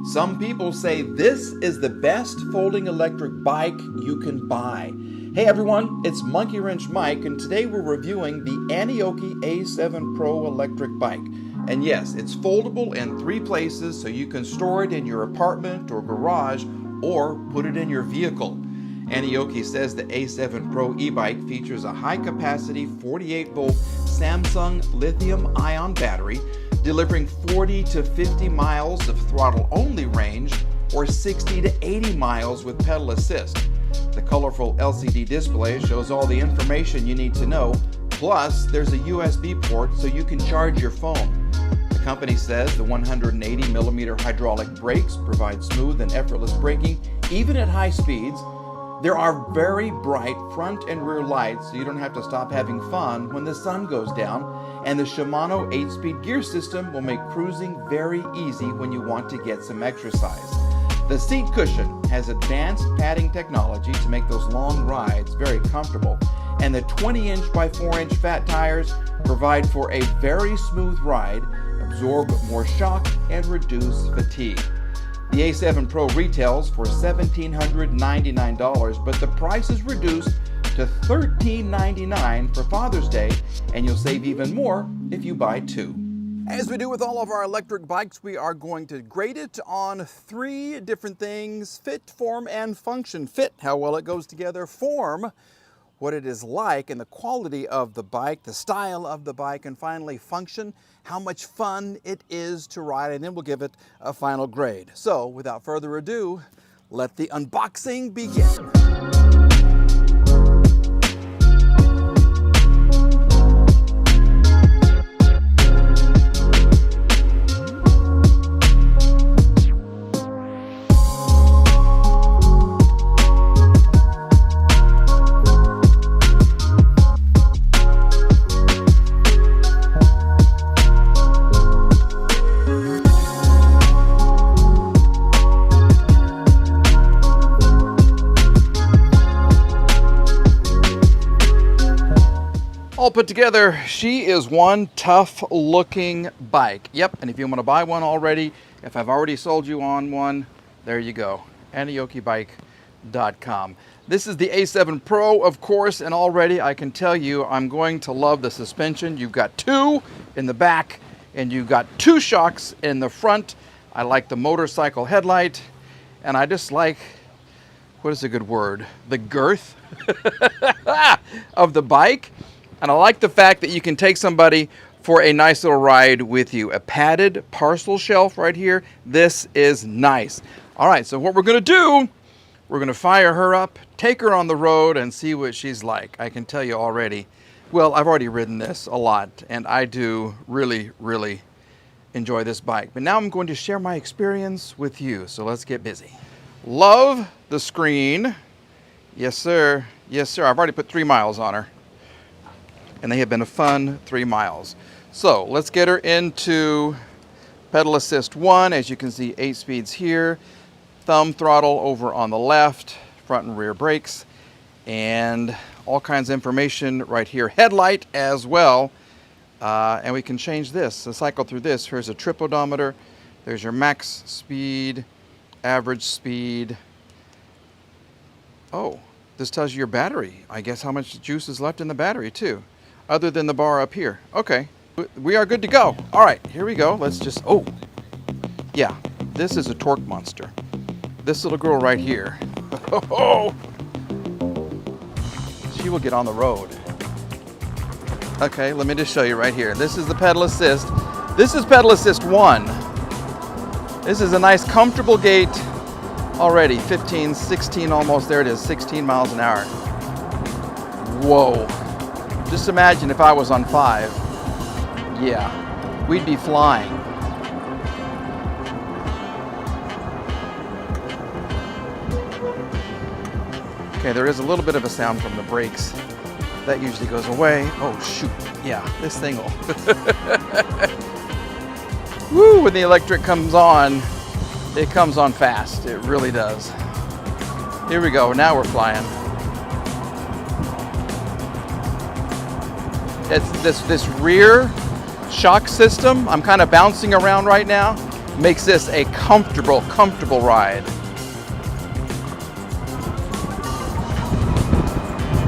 Some people say this is the best folding electric bike you can buy. Hey everyone, it's Monkey Wrench Mike, and today we're reviewing the Aniioki A7 Pro electric bike. And yes, it's foldable in 3 places, so you can store it in your apartment or garage, or put it in your vehicle. Aniioki says the A7 Pro e-bike features a high-capacity 48-volt Samsung lithium-ion battery, delivering 40 to 50 miles of throttle-only range, or 60 to 80 miles with pedal assist. The colorful LCD display shows all the information you need to know, plus there's a USB port so you can charge your phone. The company says the 180mm hydraulic brakes provide smooth and effortless braking even at high speeds. There are very bright front and rear lights so you don't have to stop having fun when the sun goes down, and the Shimano 8-speed gear system will make cruising very easy when you want to get some exercise. The seat cushion has advanced padding technology to make those long rides very comfortable, and the 20-inch by 4-inch fat tires provide for a very smooth ride, absorb more shock, and reduce fatigue. The A7 Pro retails for $1,799, but the price is reduced to $1,399 for Father's Day, and you'll save even more if you buy 2. As we do with all of our electric bikes, we are going to grade it on 3 different things: fit, form, and function. Fit, how well it goes together; form, what it is like and the quality of the bike, the style of the bike; and finally function, how much fun it is to ride, and then we'll give it a final grade. So without further ado, let the unboxing begin. All put together, she is one tough looking bike. Yep, and if you want to buy one already, if I've already sold you on one, there you go, aniokibike.com. This is the A7 Pro, of course, and already I can tell you I'm going to love the suspension. You've got 2 in the back, and you've got 2 shocks in the front. I like the motorcycle headlight, and I just like, what is a good word? The girth of the bike. And I like the fact that you can take somebody for a nice little ride with you. A padded parcel shelf right here. This is nice. All right, so what we're going to do, we're going to fire her up, take her on the road, and see what she's like. I can tell you already, well, I've already ridden this a lot, and I do really, really enjoy this bike. But now I'm going to share my experience with you, so let's get busy. Love the screen. Yes, sir. Yes, sir. I've already put 3 miles on her, and they have been a fun 3 miles. So let's get her into pedal assist 1. As you can see, 8 speeds here, thumb throttle over on the left, front and rear brakes, and all kinds of information right here. Headlight as well, and we can change this. So cycle through this. Here's a trip odometer. There's your max speed, average speed. Oh, this tells you your battery. I guess how much juice is left in the battery too, other than the bar up here. Okay, we are good to go. All right, here we go. Let's just, oh, yeah, this is a torque monster. This little girl right here, oh, she will get on the road. Okay, let me just show you right here. This is the pedal assist. This is pedal assist 1. This is a nice comfortable gait already. 15, 16 almost, there it is, 16 miles an hour. Whoa. Just imagine if I was on 5. Yeah, we'd be flying. Okay, there is a little bit of a sound from the brakes. That usually goes away. Oh shoot, yeah, this thing will. Woo, when the electric comes on, it comes on fast. It really does. Here we go, now we're flying. It's this rear shock system. I'm kind of bouncing around right now. makes this a comfortable ride.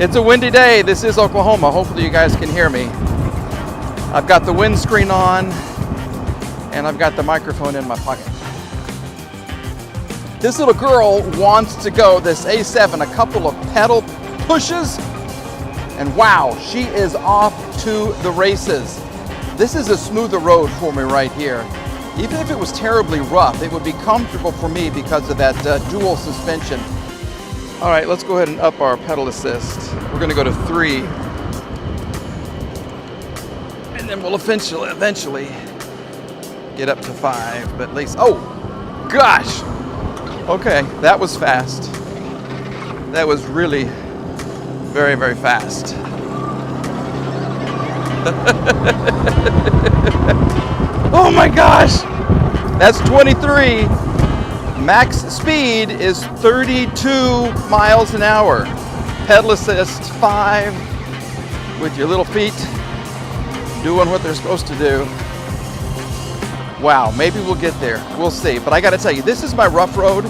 It's a windy day. This is Oklahoma. Hopefully you guys can hear me. I've got the windscreen on and I've got the microphone in my pocket. This little girl wants to go this A7, a couple of pedal pushes, and wow, she is off to the races. This is a smoother road for me right here. Even if it was terribly rough, it would be comfortable for me because of that dual suspension. All right, let's go ahead and up our pedal assist. We're gonna go to 3. And then we'll eventually get up to 5, but at least, oh, gosh. Okay, that was fast. That was really very, very fast. Oh my gosh, that's 23. Max speed is 32 miles an hour. Pedal assist 5 with your little feet doing what they're supposed to do. Wow, maybe we'll get there. We'll see. But I got to tell you, this is my rough road,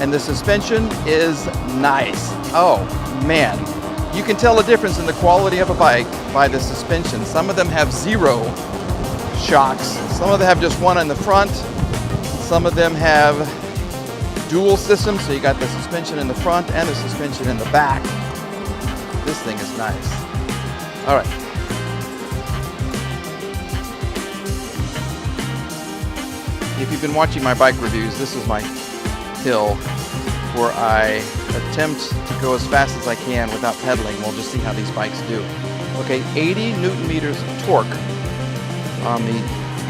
and the suspension is nice. Oh, man. You can tell a difference in the quality of a bike by the suspension. Some of them have 0 shocks. Some of them have just one in the front. Some of them have dual systems, so you got the suspension in the front and the suspension in the back. This thing is nice. All right. If you've been watching my bike reviews, this is my hill where I attempt to go as fast as I can without pedaling. We'll just see how these bikes do. Okay, 80 Newton meters of torque on the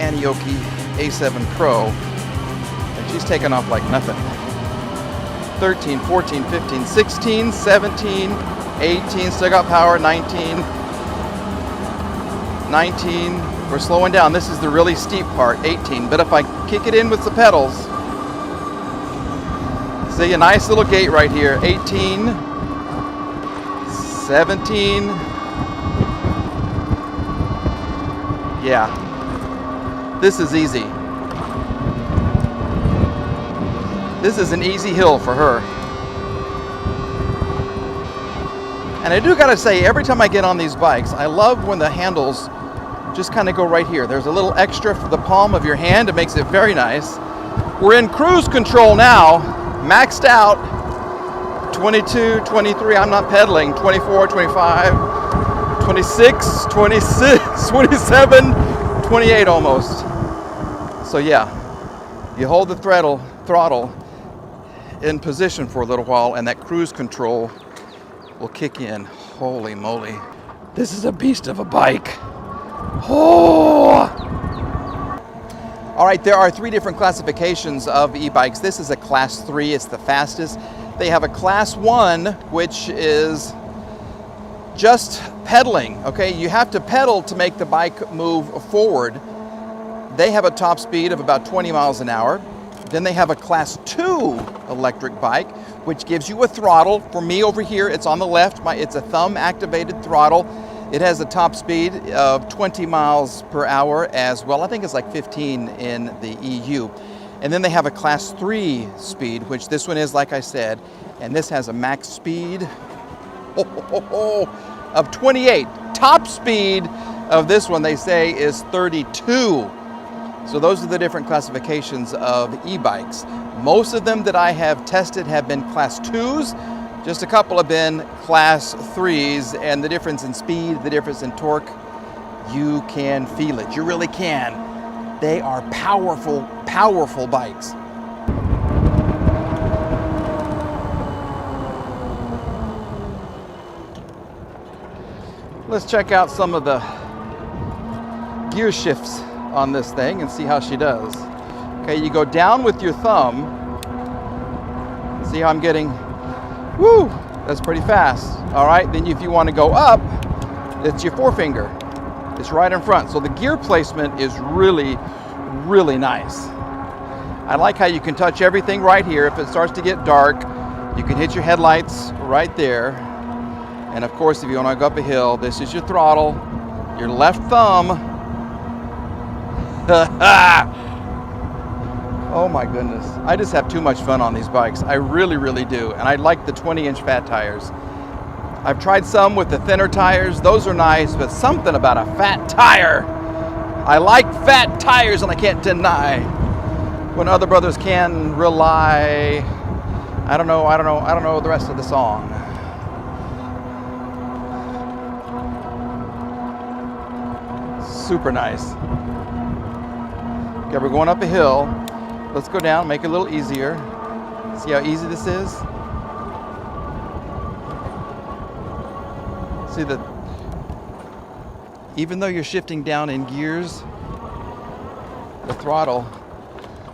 Aniioki A7 Pro, and she's taken off like nothing. 13, 14, 15, 16, 17, 18, still got power, 19, 19. We're slowing down. This is the really steep part, 18. But if I kick it in with the pedals, see a nice little gate right here, 18, 17. Yeah, this is easy. This is an easy hill for her. And I do gotta say, every time I get on these bikes, I love when the handles just kind of go right here. There's a little extra for the palm of your hand. It makes it very nice. We're in cruise control now, maxed out. 22, 23, I'm not pedaling. 24, 25, 26, 26, 27, 28 almost. So yeah, you hold the throttle in position for a little while and that cruise control will kick in. Holy moly. This is a beast of a bike. Oh! All right, there are 3 different classifications of e-bikes. This is a class 3, it's the fastest. They have a class 1, which is just pedaling, okay? You have to pedal to make the bike move forward. They have a top speed of about 20 miles an hour. Then they have a class 2 electric bike, which gives you a throttle. For me over here, it's on the left. It's a thumb activated throttle. It has a top speed of 20 miles per hour as well. I think it's like 15 in the EU. And then they have a class 3 speed, which this one is, like I said, and this has a max speed of 28. Top speed of this one, they say, is 32. So those are the different classifications of e-bikes. Most of them that I have tested have been class 2s. Just a couple have been class 3s, and the difference in speed, the difference in torque, you can feel it. You really can. They are powerful, powerful bikes. Let's check out some of the gear shifts on this thing and see how she does. Okay, you go down with your thumb. See how I'm getting, woo, that's pretty fast. All right, then if you want to go up, it's your forefinger. It's right in front. So the gear placement is really, really nice. I like how you can touch everything right here. If it starts to get dark, you can hit your headlights right there. And of course, if you want to go up a hill, this is your throttle, your left thumb. Oh my goodness. I just have too much fun on these bikes. I really, really do. And I like the 20-inch fat tires. I've tried some with the thinner tires. Those are nice, but something about a fat tire. I like fat tires, and I can't deny when other brothers can rely. I don't know the rest of the song. Super nice. Okay, we're going up a hill. Let's go down, make it a little easier. See how easy this is? See that even though you're shifting down in gears, the throttle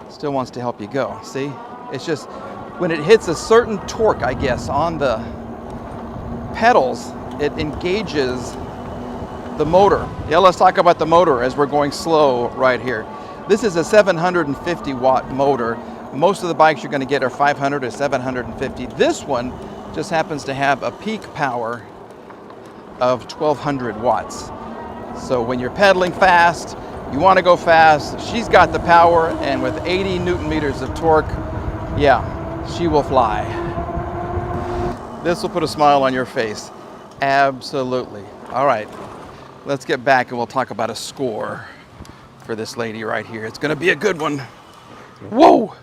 still wants to help you go. See? It's just when it hits a certain torque, I guess, on the pedals, it engages the motor. Yeah, let's talk about the motor as we're going slow right here. This is a 750 watt motor. Most of the bikes you're going to get are 500 or 750. This one just happens to have a peak power of 1200 watts. So when you're pedaling fast, you want to go fast, she's got the power, and with 80 Newton meters of torque, yeah, she will fly. This will put a smile on your face. Absolutely. All right, let's get back and we'll talk about a score for this lady right here. It's gonna be a good one. Whoa!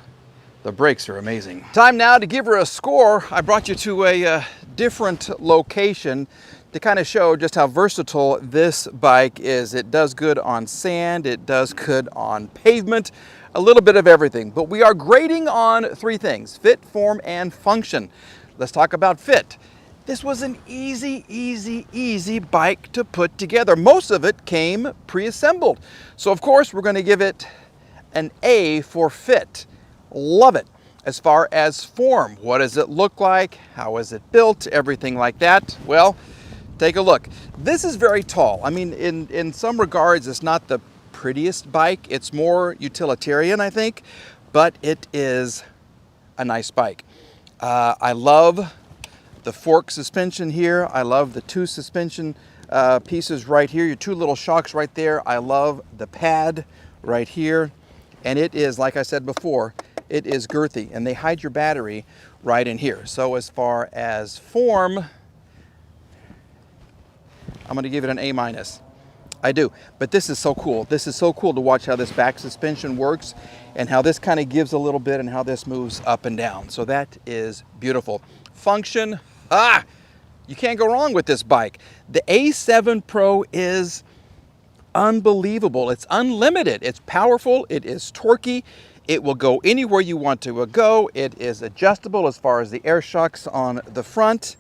The brakes are amazing. Time now to give her a score. I brought you to a different location to kind of show just how versatile this bike is. It does good on sand, it does good on pavement, a little bit of everything. But we are grading on three things: fit, form, and function. Let's talk about fit. This was an easy bike to put together. Most of it came pre-assembled. So of course, we're going to give it an A for fit. Love it. As far as form, what does it look like? How is it built? Everything like that. Well, take a look. This is very tall. I mean, in some regards, it's not the prettiest bike. It's more utilitarian, I think, but it is a nice bike. I love the fork suspension here. I love the two suspension pieces right here, your two little shocks right there. I love the pad right here. And it is, like I said before, it is girthy, and they hide your battery right in here. So as far as form, I'm gonna give it an A-. I do, but this is so cool. This is so cool to watch how this back suspension works and how this kind of gives a little bit and how this moves up and down. So that is beautiful. Function, you can't go wrong with this bike. The A7 Pro is unbelievable. It's unlimited. It's powerful. It is torquey. It will go anywhere you want to go. It is adjustable as far as the air shocks on the front.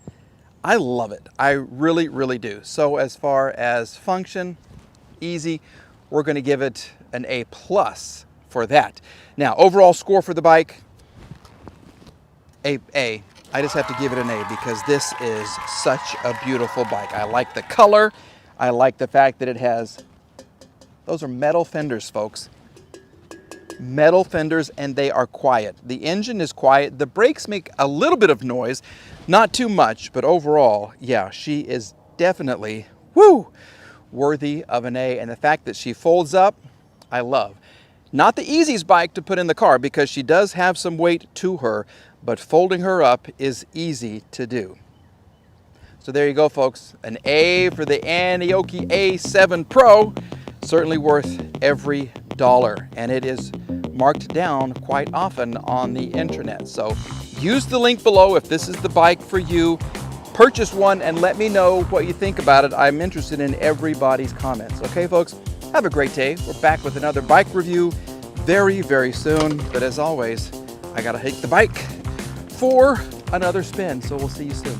I love it. I really, really do. So as far as function, easy. We're going to give it an A+ for that. Now, overall score for the bike, A. I just have to give it an A because this is such a beautiful bike. I like the color. I like the fact that it has, those are metal fenders, folks. Metal fenders, and they are quiet. The engine is quiet. The brakes make a little bit of noise, not too much, but overall, yeah, she is definitely, worthy of an A. And the fact that she folds up, I love. Not the easiest bike to put in the car because she does have some weight to her, but folding her up is easy to do. So there you go, folks. An A for the Aniioki A7 Pro. Certainly worth every dollar, and it is marked down quite often on the internet. So use the link below if this is the bike for you. Purchase one and let me know what you think about it. I'm interested in everybody's comments. Okay, folks, have a great day. We're back with another bike review very, very soon. But as always, I gotta take the bike for another spin. So we'll see you soon.